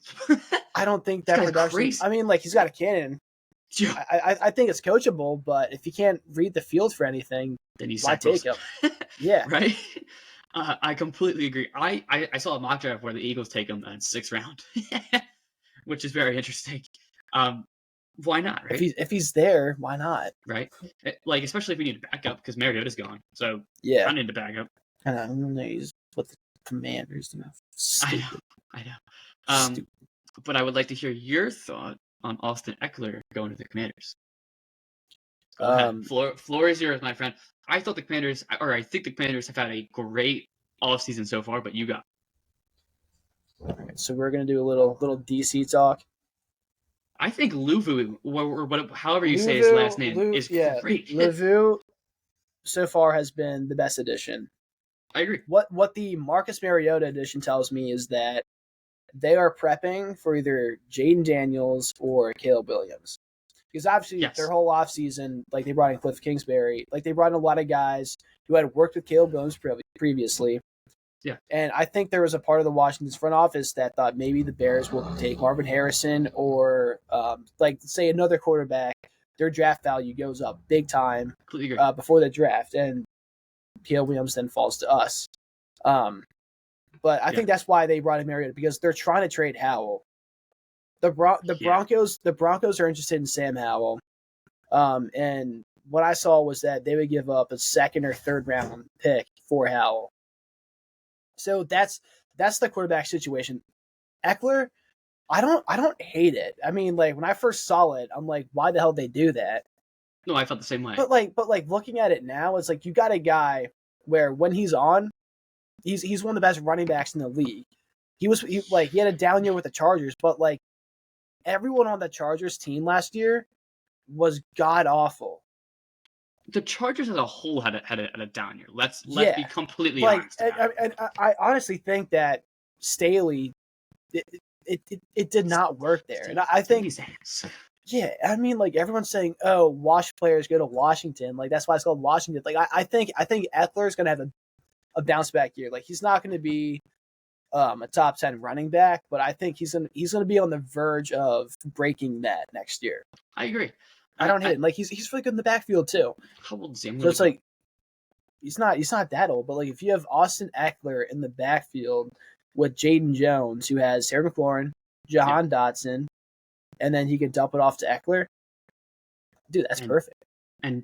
I don't think that production. Crazy. I mean, he's got a cannon. Yeah. I think it's coachable, but if you can't read the field for anything, then why take him? Yeah. Right? I completely agree. I saw a mock draft where the Eagles take him in 6th round, which is very interesting. Why not, right? If he's there, why not? Right? Especially if we need to back up because Mariota's gone. So I need to back up. I don't know. He's what the Commanders do. Stupid. I know. But I would like to hear your thought on Austin Eckler going to the Commanders. Floor is yours, my friend. I think the Commanders have had a great offseason so far, but you got. All right, so we're gonna do a little DC talk. I think Luvu, or however you say his last name, is great. Luvu so far has been the best addition. I agree. What the Marcus Mariota edition tells me is that they are prepping for either Jaden Daniels or Caleb Williams. Because obviously their whole offseason, they brought in Cliff Kingsbury, they brought in a lot of guys who had worked with Caleb Williams previously. Yeah. And I think there was a part of the Washington's front office that thought maybe the Bears will take Marvin Harrison or, say, another quarterback. Their draft value goes up big time before the draft. And Caleb Williams then falls to us. But I think that's why they brought in Mariota, because they're trying to trade Howell. The Broncos are interested in Sam Howell. And what I saw was that they would give up a 2nd or 3rd round pick for Howell. So that's the quarterback situation. Eckler, I don't hate it. I mean, when I first saw it, I'm like, why the hell did they do that? No, I felt the same way. But looking at it now, it's you got a guy where when he's on, he's one of the best running backs in the league. He had a down year with the Chargers, but everyone on the Chargers team last year was god awful. The Chargers as a whole had a down year. Let's be completely honest. And I honestly think that Staley, it did not work there, and I think. Yeah, I mean, everyone's saying, "Oh, Wash players go to Washington." That's why it's called Washington. I think Eckler is going to have a bounce back year. He's not going to be a top 10 running back, but I think he's going to be on the verge of breaking that next year. I agree. I don't hate him. He's really good in the backfield too. How old is he? So it's he's not that old, but if you have Austin Eckler in the backfield with Jaden Jones, who has Terry McLaurin, Jahan Dotson, and then he can dump it off to Eckler, dude, that's perfect. And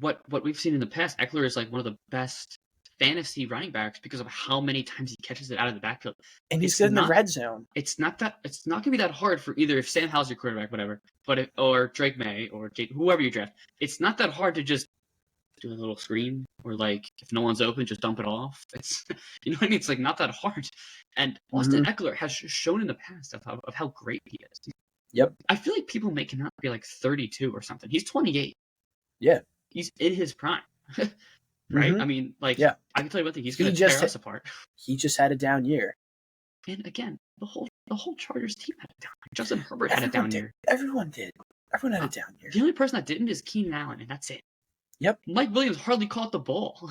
what we've seen in the past, Eckler is one of the best fantasy running backs because of how many times he catches it out of the backfield. And he's good in the red zone. It's not gonna be that hard for either if Sam Howell's your quarterback, whatever, or Drake May or whoever you draft. It's not that hard to just do a little screen or if no one's open, just dump it off. It's you know what I mean? It's not that hard. And Austin Eckler has shown in the past of how great he is. Yep. I feel like people make him out to be 32 or something. He's 28. Yeah. He's in his prime. Right? I mean, I can tell you one thing, he's going to tear us apart. He just had a down year. And again, the whole Chargers team had a down year. Justin Herbert had a down year. Everyone did. Everyone had a down year. The only person that didn't is Keenan Allen, and that's it. Yep. Mike Williams hardly caught the ball.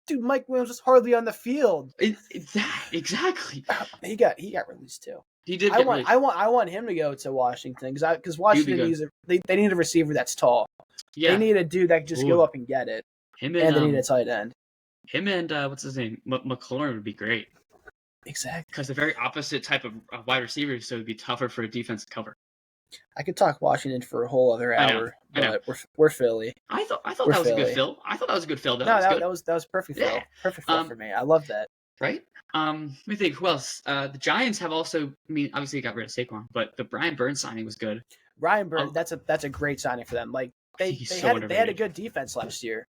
Dude, Mike Williams was hardly on the field. Exactly. He got released too. He did. I want him to go to Washington because Washington they need a receiver that's tall. Yeah. They need a dude that can just go up and get it. And they need a tight end. Him and what's his name? McLaurin would be great. Exactly. Because they're very opposite type of wide receivers, so it'd be tougher for a defense to cover. I could talk Washington for a whole other hour, but we're Philly. I thought that was a good fill. I thought that was a good fill. That was perfect fill. Perfect fill for me. I love that. Right? Let me think. Who else? The Giants have also. I mean, obviously got rid of Saquon, but the Brian Burns signing was good. Ryan Burns, that's a great signing for them. Like I think he's they so had underrated. a good defense last year.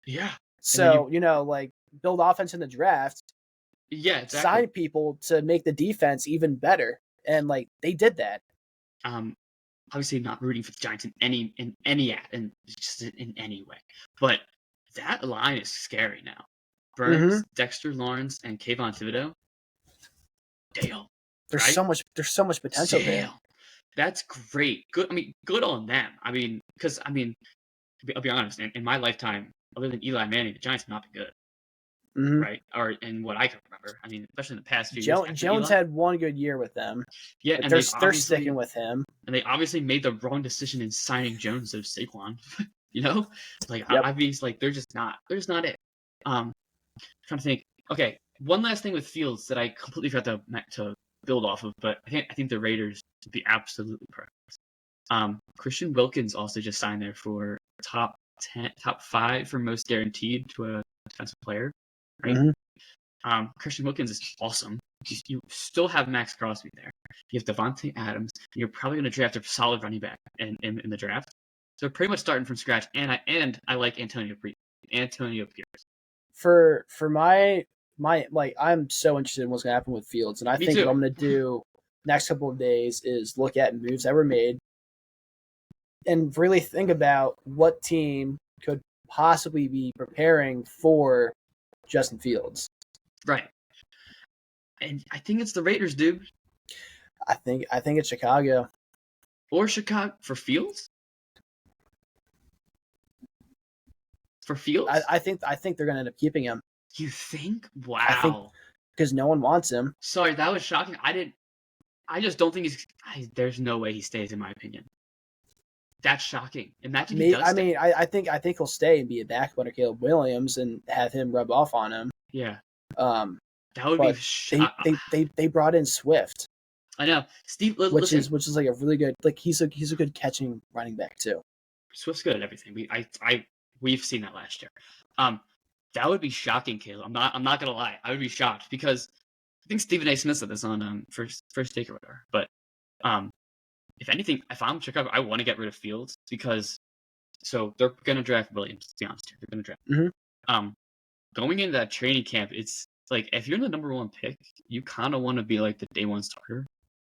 Yeah. So like build offense in the draft. Yeah, exactly. Sign people to make the defense even better, and like they did that. Obviously not rooting for the Giants in any just in any way, but that line is scary now. Burns, Dexter Lawrence, and Kayvon Thibodeau. Damn. There's so much potential there. That's great. Good. I mean, good on them. I mean, because I'll be honest. In my lifetime, other than Eli Manning, the Giants have not been good. Right? Or in what I can remember. I mean, especially in the past few years. Jones had one good year with them. Yeah, and they're sticking with him. And they obviously made the wrong decision in signing Jones of Saquon. You know, like obviously, like they're just not it. Trying to think. Okay, one last thing with Fields that I completely forgot to build off of, but I think the Raiders would be absolutely perfect. Christian Wilkins also just signed there for top 5 for most guaranteed to a defensive player. Right? Christian Wilkins is awesome. You still have Max Crosby there. You have Devontae Adams. You're probably going to draft a solid running back in the draft. So pretty much starting from scratch. And I like Antonio Pierce. For my like, I'm so interested in what's going to happen with Fields, and I think what I'm going to do next couple of days is look at moves that were made and really think about what team could possibly be preparing for Justin Fields. Right. And I think it's the Raiders, dude. I think it's Chicago. Or Chicago for Fields? For Fields? I think they're going to end up keeping him. You think? Wow. Because no one wants him. Sorry, that was shocking. I just don't think there's no way he stays, in my opinion. That's shocking. Imagine he does stay. I think he'll stay and be a backup under Caleb Williams and have him rub off on him. Yeah. That would be. They brought in Swift. I know, Steve. Which is like a really good, like he's a good catching running back too. Swift's good at everything. We've seen that last year. That would be shocking, Caleb. I'm not gonna lie. I would be shocked because I think Stephen A. Smith said this on first take or whatever. But if anything, if I'm Chicago, I want to get rid of Fields because they're gonna draft Williams. To be honest, they're gonna draft. Going into that training camp, it's like if you're the number 1 pick, you kind of want to be like the day 1 starter.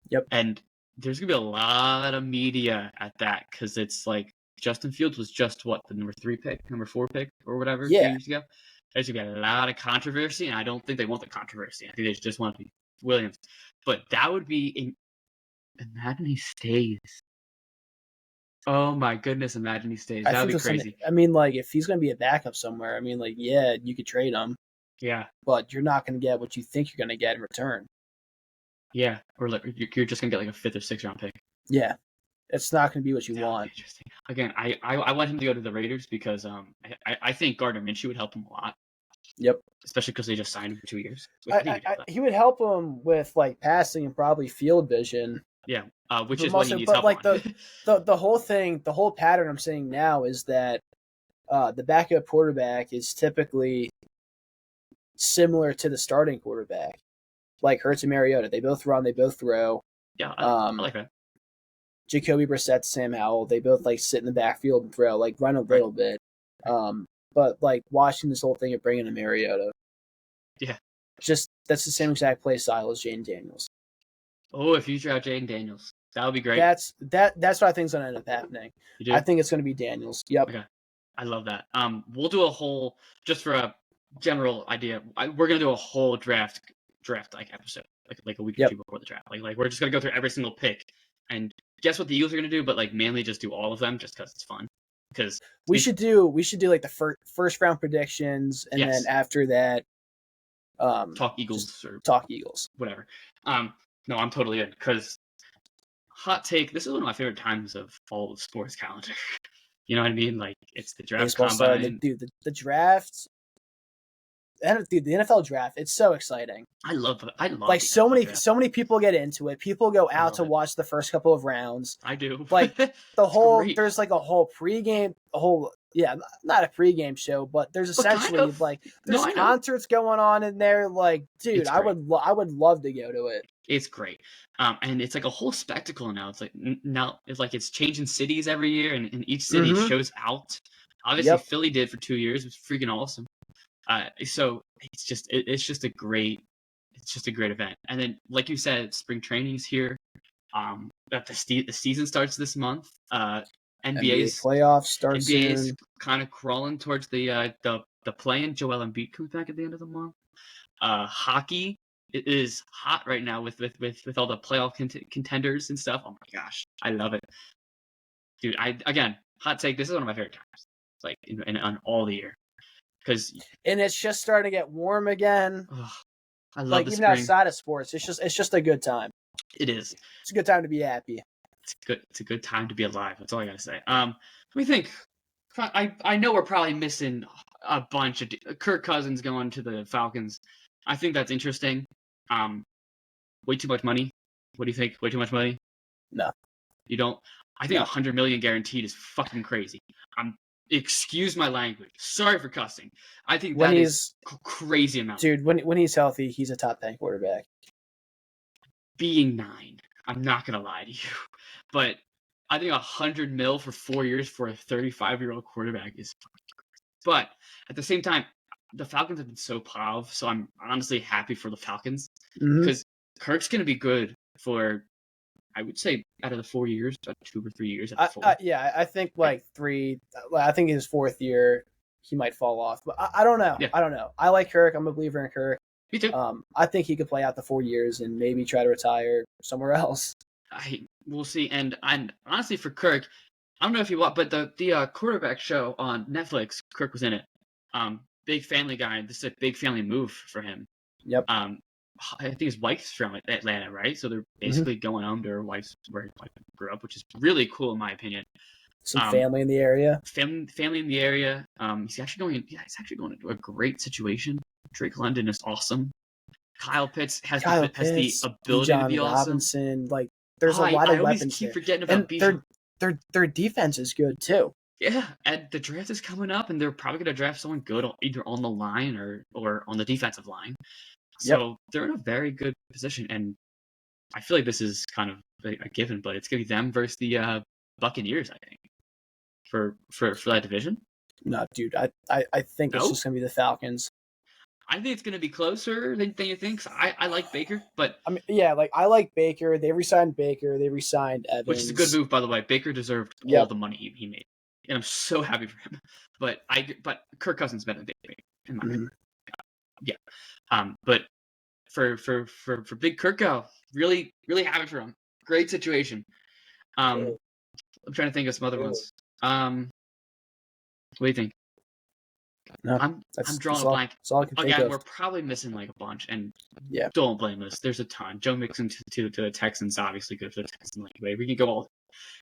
Yep. And there's gonna be a lot of media at that because it's like Justin Fields was just the number 3 pick, number 4 pick, or whatever 2 years ago. There's gonna be a lot of controversy, and I don't think they want the controversy. I think they just want to be Williams. But that would be imagine he stays. Oh my goodness, imagine he stays. That would be crazy. I mean, like, if he's going to be a backup somewhere, I mean, like, yeah, you could trade him. Yeah. But you're not going to get what you think you're going to get in return. Yeah. Or like, you're just going to get like a 5th or 6th round pick. Yeah. It's not going to be what you want. Interesting. Again, I want him to go to the Raiders because I think Gardner Minshew would help him a lot. Yep. Especially because they just signed him for 2 years. He would help him with like passing and probably field vision. Yeah, which is what he needs help like on. the whole pattern I'm seeing now is that the backup quarterback is typically similar to the starting quarterback, like Hurts and Mariota. They both run, they both throw. Yeah, I like that. Jacoby Brissett, Sam Howell, they both like sit in the backfield and throw, like run a little bit. But like watching this whole thing of bringing in Mariota, yeah, just that's the same exact play style as Jaden Daniels. Oh, if you draft Jaden Daniels, that would be great. That's what I think is going to end up happening. You do? I think it's going to be Daniels. Yep. Okay, I love that. We'll do a whole just for a general idea. We're going to do a whole draft like episode, like a week or two before the draft. Like we're just going to go through every single pick and guess what the Eagles are going to do, but like mainly just do all of them just because it's fun. Because we should do like the first round predictions, and then after that, talk Eagles whatever. No, I'm totally in because hot take. This is one of my favorite times of all the sports calendar. You know what I mean? Like it's the draft combine. Dude, the draft. Dude, the NFL draft, it's so exciting. I love like so many people get into it. People go out to watch the first couple of rounds. I do. Like the whole there's like a whole pregame, a whole not a pregame show, but there's But kind essentially of. there's concerts going on in there. Like, dude, I would love to go to it. It's great, and it's like a whole spectacle now. It's like now it's changing cities every year, and each city shows out. Obviously, Philly did for 2 years. It was freaking awesome. So it's just a great event. And then, like you said, spring training is here. That the season starts this month. NBA playoffs start NBA soon. is kind of crawling towards the play-in. Joel Embiid comes back at the end of the month. Hockey is hot right now with all the playoff contenders and stuff. Oh my gosh, I love it, dude. Again, hot take. This is one of my favorite times, like on all the year, and it's just starting to get warm again. I love the even spring. outside of sports. It's just a good time. It is. It's a good time to be happy. It's a good time to be alive. That's all I gotta say. What do you think? I know we're probably missing a bunch of Kirk Cousins going to the Falcons. I think that's interesting. Way too much money. What do you think? Way too much money? No. You don't? I think $100 million guaranteed is fucking crazy. Excuse my language. Sorry for cussing. I think that is crazy amount. Dude, when he's healthy, he's a top 10 quarterback. Being 9, I'm not gonna lie to you, but I think $100 million for 4 years for a 35-year-old quarterback is fucking crazy. But at the same time, the Falcons have been so pov, so I'm honestly happy for the Falcons because Kirk's gonna be good for, I would say, out of the 4 years, about 2 or 3 years. I think like 3. I think his 4th year he might fall off, but I don't know. Yeah. I don't know. I like Kirk. I'm a believer in Kirk. Me too. I think he could play out the 4 years and maybe try to retire somewhere else. We'll see. And honestly, for Kirk, I don't know if you watch, but the quarterback show on Netflix, Kirk was in it. Big family guy. This is a big family move for him. Yep. I think his wife's from Atlanta, right? So they're basically going home to her wife's where his wife grew up, which is really cool in my opinion. Some family in the area. Family in the area. He's actually going into a great situation. Drake London is awesome. Kyle Pitts has the ability to be awesome. Robinson, like there's a lot of weapons. I always keep forgetting about Bijan. Their defense is good too. Yeah, and the draft is coming up, and they're probably going to draft someone good either on the line or on the defensive line. So they're in a very good position, and I feel like this is kind of a given, but it's going to be them versus the Buccaneers, I think, for that division. No, dude, I think it's just going to be the Falcons. I think it's going to be closer than you think. I like Baker, but I mean, yeah, like I like Baker. They re-signed Baker. They re-signed Evans, which is a good move, by the way. Baker deserved all the money he made, and I'm so happy for him. But Kirk Cousins better than Baker in my opinion. Yeah, but for Big Kirko, really happy for him. Great situation. I'm trying to think of some other ones. What do you think? No, I'm drawing a blank. That's all I can think Again, of. we're probably missing like a bunch, and don't blame us. There's a ton. Joe Mixon to the Texans, obviously good for the Texans. Anyway, we can go all.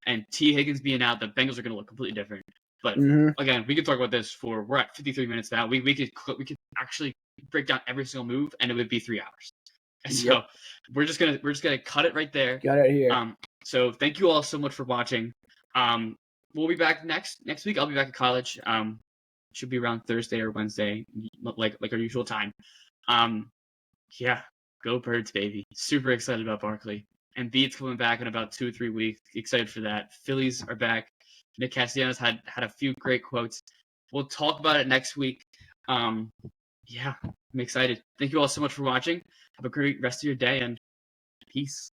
And T. Higgins being out, the Bengals are going to look completely different. But again, we could talk about this we're at 53 minutes now. We could actually break down every single move, and it would be 3 hours. And so we're just gonna cut it right there. Got it here. So thank you all so much for watching. We'll be back next week. I'll be back at college. Should be around Thursday or Wednesday, like our usual time. Yeah, go Birds, baby! Super excited about Barkley. And Beats coming back in about 2 or 3 weeks. Excited for that. Phillies are back. Nick Castellanos had a few great quotes. We'll talk about it next week. Yeah, I'm excited. Thank you all so much for watching. Have a great rest of your day and peace.